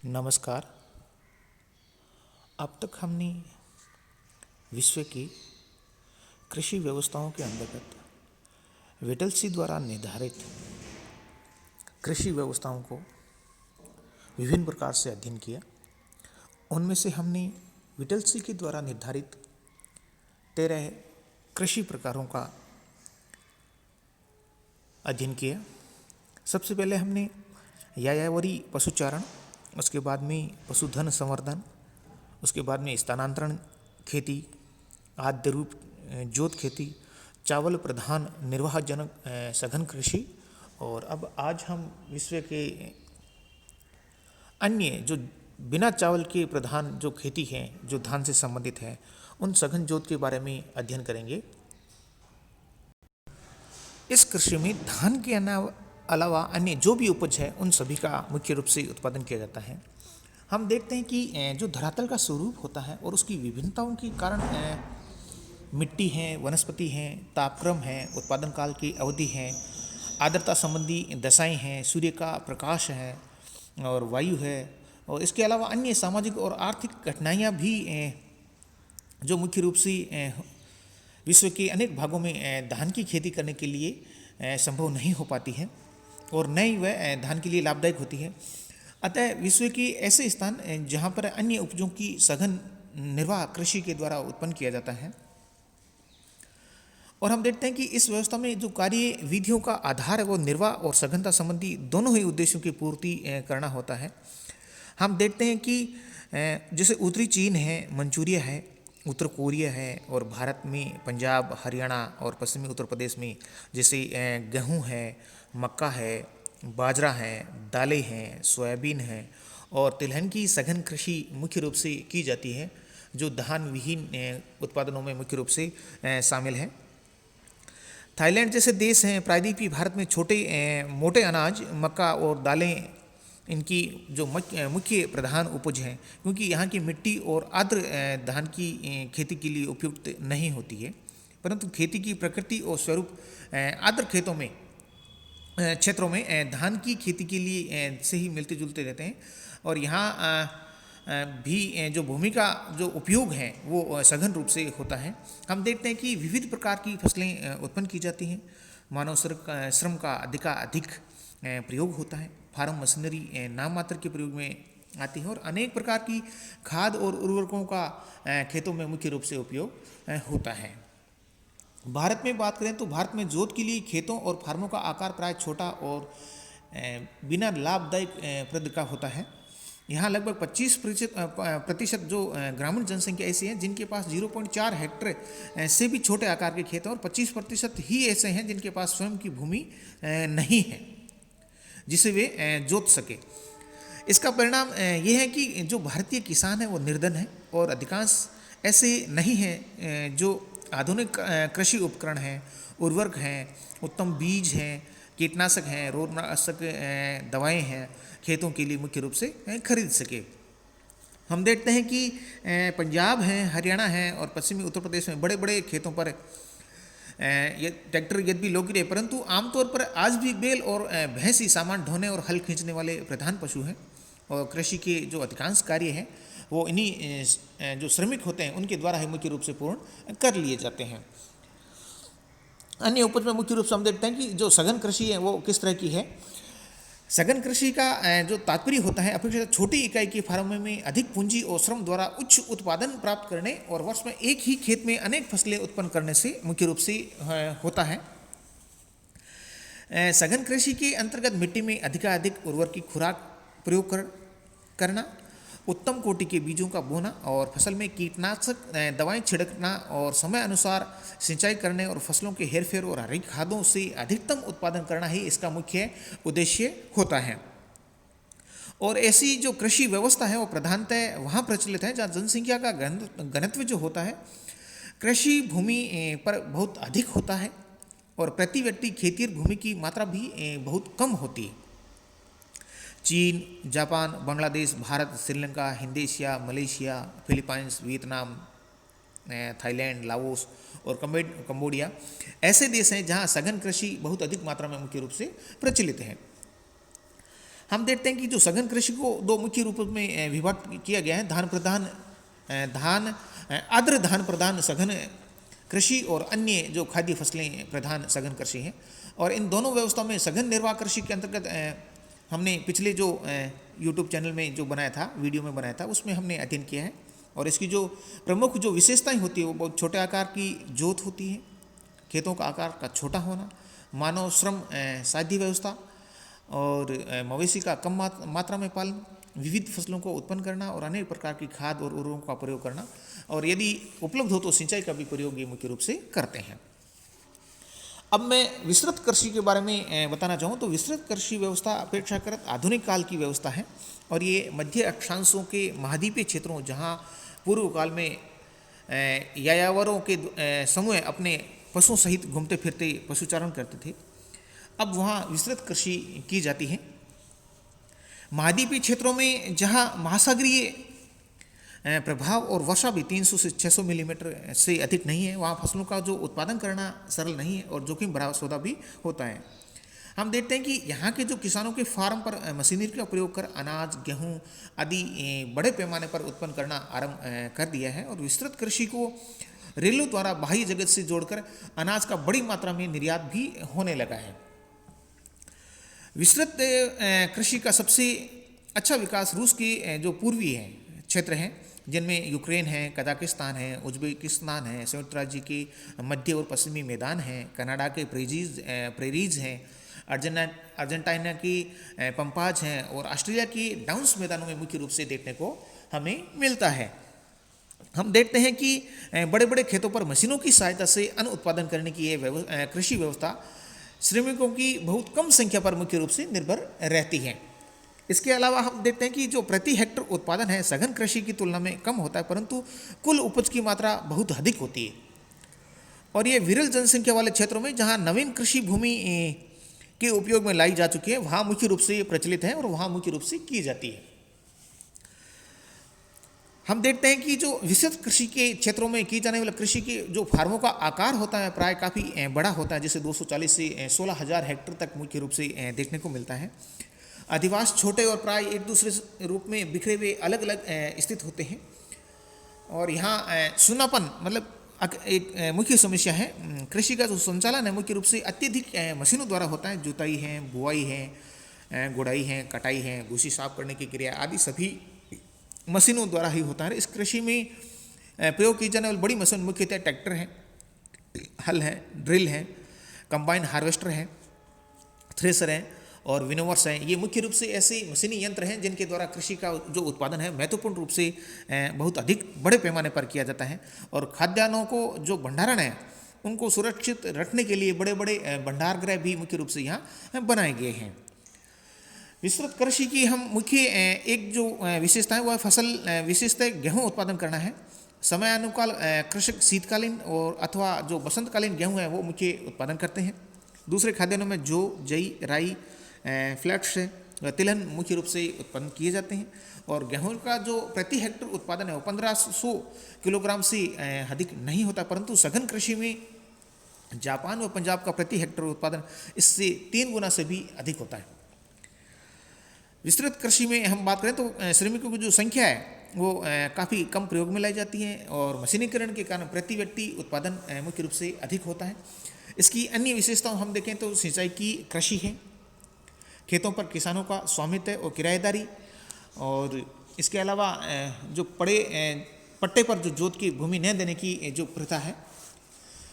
नमस्कार। अब तक हमने विश्व की कृषि व्यवस्थाओं के अंतर्गत विटलसी द्वारा निर्धारित कृषि व्यवस्थाओं को विभिन्न प्रकार से अध्ययन किया। उनमें से हमने विटलसी के द्वारा निर्धारित 13 कृषि प्रकारों का अध्ययन किया। सबसे पहले हमने यायावरी पशुचारण, उसके बाद में पशुधन संवर्धन, उसके बाद में स्थानांतरण खेती, आद्य रूप जोत खेती, चावल प्रधान निर्वाहजनक सघन कृषि। और अब आज हम विश्व के अन्य जो बिना चावल के प्रधान जो खेती हैं, जो धान से संबंधित है, उन सघन जोत के बारे में अध्ययन करेंगे। इस कृषि में धान के अलावा अन्य जो भी उपज है उन सभी का मुख्य रूप से उत्पादन किया जाता है। हम देखते हैं कि जो धरातल का स्वरूप होता है और उसकी विभिन्नताओं के कारण मिट्टी है, वनस्पति हैं, तापक्रम है, उत्पादन काल की अवधि है, आर्द्रता संबंधी दशाएं हैं, सूर्य का प्रकाश है और वायु है, और इसके अलावा अन्य सामाजिक और आर्थिक कठिनाइयाँ भी जो मुख्य रूप से विश्व के अनेक भागों में धान की खेती करने के लिए संभव नहीं हो पाती है और न ही वह धान के लिए लाभदायक होती है। अतः विश्व के ऐसे स्थान जहाँ पर अन्य उपजों की सघन निर्वाह कृषि के द्वारा उत्पन्न किया जाता है, और हम देखते हैं कि इस व्यवस्था में जो कार्य विधियों का आधार है वो निर्वाह और सघनता संबंधी दोनों ही उद्देश्यों की पूर्ति करना होता है। हम देखते हैं कि जैसे उत्तरी चीन है, मंचूरिया है, उत्तर कोरिया है, और भारत में पंजाब, हरियाणा और पश्चिमी उत्तर प्रदेश में जैसे गेहूँ है, मक्का है, बाजरा है, दालें हैं, सोयाबीन है और तिलहन की सघन कृषि मुख्य रूप से की जाती है, जो धान विहीन उत्पादनों में मुख्य रूप से शामिल है। थाईलैंड जैसे देश हैं प्रायद्वीपीय भारत में छोटे मोटे अनाज, मक्का और दालें इनकी जो मुख्य प्रधान उपज हैं, क्योंकि यहाँ की मिट्टी और आर्द्र धान की खेती के लिए उपयुक्त नहीं होती है, परंतु खेती की प्रकृति और स्वरूप आर्द्र खेतों में क्षेत्रों में धान की खेती के लिए से ही मिलते जुलते रहते हैं। और यहाँ भी जो भूमि का जो उपयोग है वो सघन रूप से होता है। हम देखते हैं कि विविध प्रकार की फसलें उत्पन्न की जाती हैं। मानव श्रम का अधिक प्रयोग होता है। फार्म मशीनरी नाम मात्र के प्रयोग में आती है और अनेक प्रकार की खाद और उर्वरकों का खेतों में मुख्य रूप से उपयोग होता है। भारत में बात करें तो भारत में जोत के लिए खेतों और फार्मों का आकार प्राय छोटा और बिना लाभदायक प्रद का होता है। यहाँ लगभग 25% जो ग्रामीण जनसंख्या ऐसी है जिनके पास 0.4 हेक्टेयर से भी छोटे आकार के खेत हैं, और 25% ही ऐसे हैं जिनके पास स्वयं की भूमि नहीं है जिसे वे जोत सके। इसका परिणाम ये है कि जो भारतीय किसान है वो निर्धन है, और अधिकांश ऐसे नहीं हैं जो आधुनिक कृषि उपकरण हैं, उर्वरक हैं, उत्तम बीज हैं, कीटनाशक हैं, रोगनाशक दवाएं हैं खेतों के लिए मुख्य रूप से खरीद सके। हम देखते हैं कि पंजाब है, हरियाणा है और पश्चिमी उत्तर प्रदेश में बड़े बड़े खेतों पर ये ट्रैक्टर यद्यपि लोकप्रिय, परंतु आमतौर पर आज भी बैल और भैंस ही सामान ढोने और हल खींचने वाले प्रधान पशु हैं, और कृषि के जो अधिकांश कार्य हैं वो इन्हीं जो श्रमिक होते हैं उनके द्वारा ही मुख्य रूप से पूर्ण कर लिए जाते हैं। अन्य उपज में मुख्य रूप से हम देखते हैं कि जो सघन कृषि है वो किस तरह की है। सघन कृषि का जो तात्पर्य होता है अपेक्षाकृत छोटी इकाई के फार्मों में अधिक पूंजी और श्रम द्वारा उच्च उत्पादन प्राप्त करने और वर्ष में एक ही खेत में अनेक फसलें उत्पन्न करने से मुख्य रूप से होता है। सघन कृषि के अंतर्गत मिट्टी में अधिकाधिक उर्वरक की खुराक प्रयोग करना, उत्तम कोटि के बीजों का बोना और फसल में कीटनाशक दवाएं छिड़कना और समय अनुसार सिंचाई करने और फसलों के हेरफेर और हरी खादों से अधिकतम उत्पादन करना ही इसका मुख्य उद्देश्य होता है। और ऐसी जो कृषि व्यवस्था है वो प्रधानतः वहाँ प्रचलित है जहाँ जनसंख्या का घनत्व जो होता है कृषि भूमि पर बहुत अधिक होता है, और प्रति व्यक्ति खेतीय भूमि की मात्रा भी बहुत कम होती है। चीन, Japan, Bangladesh, Bharat, Sri Lanka, Indonesia, Malaysia, Philippines, Vietnam, Thailand, Laos और कंबोडिया ऐसे देश हैं जहां सघन कृषि बहुत अधिक मात्रा में मुख्य रूप से प्रचलित है। हम देखते हैं कि जो सघन कृषि को दो मुख्य रूपों में विभाजित किया गया है। आर्द्र धान प्रधान सघन कृषि और अन्य जो खाद्य फसलें प्रधान सघन कृषि है। और इन दोनों व्यवस्थाओं में सघन निर्वाह कृषि के अंतर्गत हमने पिछले जो यूट्यूब चैनल में जो बनाया था, वीडियो में बनाया था, उसमें हमने अध्ययन किया है। और इसकी जो प्रमुख जो विशेषताएं होती है वो बहुत छोटे आकार की जोत होती है, खेतों का आकार का छोटा होना, मानव श्रम साध्य व्यवस्था और मवेशी का कम मात्रा में पालन, विविध फसलों को उत्पन्न करना और अनेक प्रकार की खाद और उर्वरकों का प्रयोग करना, और यदि उपलब्ध हो तो सिंचाई का भी प्रयोग ये मुख्य रूप से करते हैं। अब मैं विस्तृत कृषि के बारे में बताना चाहूँ तो विस्तृत कृषि व्यवस्था अपेक्षाकृत आधुनिक काल की व्यवस्था है और ये मध्य अक्षांशों के महाद्वीपीय क्षेत्रों, जहाँ पूर्व काल में यायावरों के समूह अपने पशुओं सहित घूमते फिरते पशुचारण करते थे, अब वहाँ विस्तृत कृषि की जाती है। महाद्वीपीय क्षेत्रों में जहाँ महासागरीय प्रभाव और वर्षा भी 300 से 600 मिलीमीटर से अधिक नहीं है, वहाँ फसलों का जो उत्पादन करना सरल नहीं है और जोखिम भरा सौदा भी होता है। हम देखते हैं कि यहाँ के जो किसानों के फार्म पर मशीनरी का प्रयोग कर अनाज, गेहूँ आदि बड़े पैमाने पर उत्पन्न करना आरंभ कर दिया है और विस्तृत कृषि को रेलों द्वारा बाह्य जगत से जोड़कर अनाज का बड़ी मात्रा में निर्यात भी होने लगा है। विस्तृत कृषि का सबसे अच्छा विकास रूस के जो पूर्वी क्षेत्र हैं, जिनमें यूक्रेन है, कजाकिस्तान है, उज्बेकिस्तान है, संयुक्त राज्य के मध्य और पश्चिमी मैदान हैं, कनाडा के प्रेरीज हैं, अर्जेंटीना की पंपाज हैं और ऑस्ट्रेलिया की डाउन्स मैदानों में मुख्य रूप से देखने को हमें मिलता है। हम देखते हैं कि बड़े बड़े खेतों पर मशीनों की सहायता से अन्न उत्पादन करने की ये कृषि व्यवस्था श्रमिकों की बहुत कम संख्या पर मुख्य रूप से निर्भर रहती है। इसके अलावा हम देखते हैं कि जो प्रति हेक्टर उत्पादन है सघन कृषि की तुलना में कम होता है, परंतु कुल उपज की मात्रा बहुत अधिक होती है और ये विरल जनसंख्या वाले क्षेत्रों में जहाँ नवीन कृषि भूमि के उपयोग में लाई जा चुकी है, वहाँ मुख्य रूप से ये प्रचलित है और वहाँ मुख्य रूप से की जाती है। हम देखते हैं कि जो विस्तृत कृषि के क्षेत्रों में की जाने वाली कृषि के जो फार्मों का आकार होता है प्राय काफ़ी बड़ा होता है, जैसे 240 से 16,000 हेक्टेयर तक मुख्य रूप से देखने को मिलता है। अधिवास छोटे और प्राय एक दूसरे रूप में बिखरे हुए अलग अलग स्थित होते हैं और यहाँ सुनापन मतलब एक मुख्य समस्या है। कृषि का जो संचालन है मुख्य रूप से अत्यधिक मशीनों द्वारा होता है। जुताई है, बुआई है, गुड़ाई है, कटाई है, भूसी साफ करने की क्रिया आदि सभी मशीनों द्वारा ही होता है। इस कृषि में प्रयोग की जाने वाली बड़ी मशीन मुख्यतः ट्रैक्टर है, हल है, ड्रिल है, कंबाइन हार्वेस्टर है, थ्रेसर है और विनोवर्स हैं। ये मुख्य रूप से ऐसे मशीनी यंत्र हैं जिनके द्वारा कृषि का जो उत्पादन है महत्वपूर्ण रूप से बहुत अधिक बड़े पैमाने पर किया जाता है और खाद्यान्नों को जो भंडारण है उनको सुरक्षित रखने के लिए बड़े बड़े भंडार गृह भी मुख्य रूप से यहाँ बनाए गए हैं। विस्तृत कृषि की हम मुख्य एक जो विशेषता है वह फसल विशेषतः गेहूँ उत्पादन करना है। समयानुकाल कृषक शीतकालीन और अथवा जो बसंतकालीन गेहूँ है वो मुख्य उत्पादन करते हैं। दूसरे खाद्यान्नों में जौ, जई, राई, फ्लैक्स, तिलहन मुख्य रूप से उत्पन्न किए जाते हैं और गेहूं का जो प्रति हेक्टेयर उत्पादन है वो 1500 किलोग्राम से अधिक नहीं होता, परंतु सघन कृषि में जापान व पंजाब का प्रति हेक्टेयर उत्पादन इससे 3 गुना से भी अधिक होता है। विस्तृत कृषि में हम बात करें तो श्रमिकों की जो संख्या है वो काफ़ी कम प्रयोग में लाई जाती है और मशीनीकरण के कारण प्रति व्यक्ति उत्पादन मुख्य रूप से अधिक होता है। इसकी अन्य विशेषताओं हम देखें तो सिंचाई की कृषि है, खेतों पर किसानों का स्वामित्व और किराएदारी, और इसके अलावा जो पट्टे पर जो जोत की भूमि न देने की जो प्रथा है,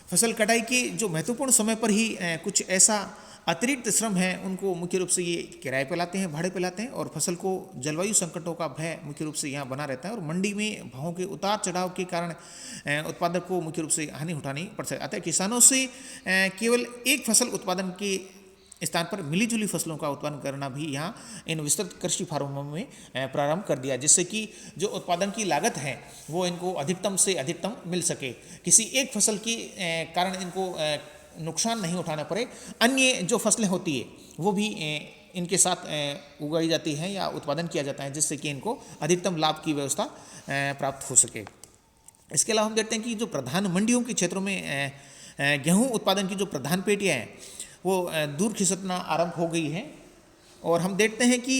फसल कटाई के जो महत्वपूर्ण समय पर ही कुछ ऐसा अतिरिक्त श्रम है उनको मुख्य रूप से ये किराए पे लाते हैं, भाड़े पे लाते हैं और फसल को जलवायु संकटों का भय मुख्य रूप से यहाँ बना रहता है और मंडी में भावों के उतार चढ़ाव के कारण उत्पादक को मुख्य रूप से हानि उठानी पड़ सकती है। अतः किसानों से केवल एक फसल उत्पादन के स्थान पर मिलीजुली फसलों का उत्पादन करना भी यहाँ इन विस्तृत कृषि फार्मों में प्रारंभ कर दिया, जिससे कि जो उत्पादन की लागत है वो इनको अधिकतम से अधिकतम मिल सके, किसी एक फसल के कारण इनको नुकसान नहीं उठाना पड़े। अन्य जो फसलें होती है वो भी इनके साथ उगाई जाती हैं या उत्पादन किया जाता है, जिससे कि इनको अधिकतम लाभ की व्यवस्था प्राप्त हो सके। इसके अलावा हम देखते हैं कि जो प्रधान मंडियों के क्षेत्रों में गेहूं उत्पादन की जो प्रधान पेटियाँ हैं वो दूर खिसकना आरंभ हो गई है और हम देखते हैं कि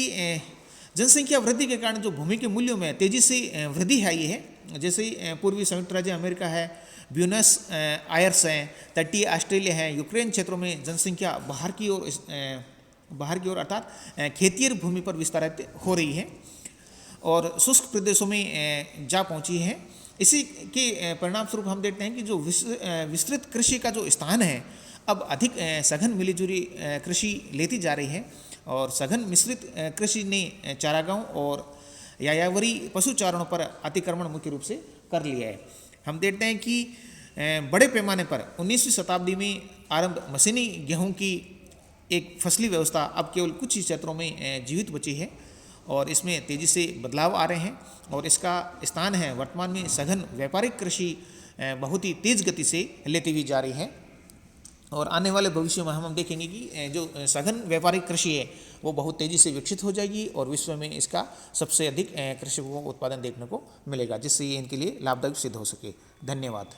जनसंख्या वृद्धि के कारण जो भूमि के मूल्यों में तेजी से वृद्धि आई है, जैसे पूर्वी संयुक्त राज्य अमेरिका है, ब्यूनस आयर्स हैं, तटीय ऑस्ट्रेलिया है, यूक्रेन क्षेत्रों में जनसंख्या बाहर की ओर अर्थात खेतीय भूमि पर विस्तारित हो रही है और शुष्क प्रदेशों में जा पहुंची है। इसी के परिणाम स्वरूप हम देखते हैं कि जो विस्तृत कृषि का जो स्थान है अब अधिक सघन मिलीजुली कृषि लेती जा रही है और सघन मिश्रित कृषि ने चारागाहों और यायावरी पशु चारणों पर अतिक्रमण मुख्य रूप से कर लिया है। हम देखते हैं कि बड़े पैमाने पर 19वीं शताब्दी में आरंभ मशीनी गेहूं की एक फसली व्यवस्था अब केवल कुछ ही क्षेत्रों में जीवित बची है और इसमें तेजी से बदलाव आ रहे हैं और इसका स्थान है वर्तमान में सघन व्यापारिक कृषि बहुत ही तेज गति से लेती हुई जा रही है और आने वाले भविष्य में हम देखेंगे कि जो सघन व्यापारिक कृषि है वो बहुत तेज़ी से विकसित हो जाएगी और विश्व में इसका सबसे अधिक कृषकों को उत्पादन देखने को मिलेगा, जिससे ये इनके लिए लाभदायक सिद्ध हो सके। धन्यवाद।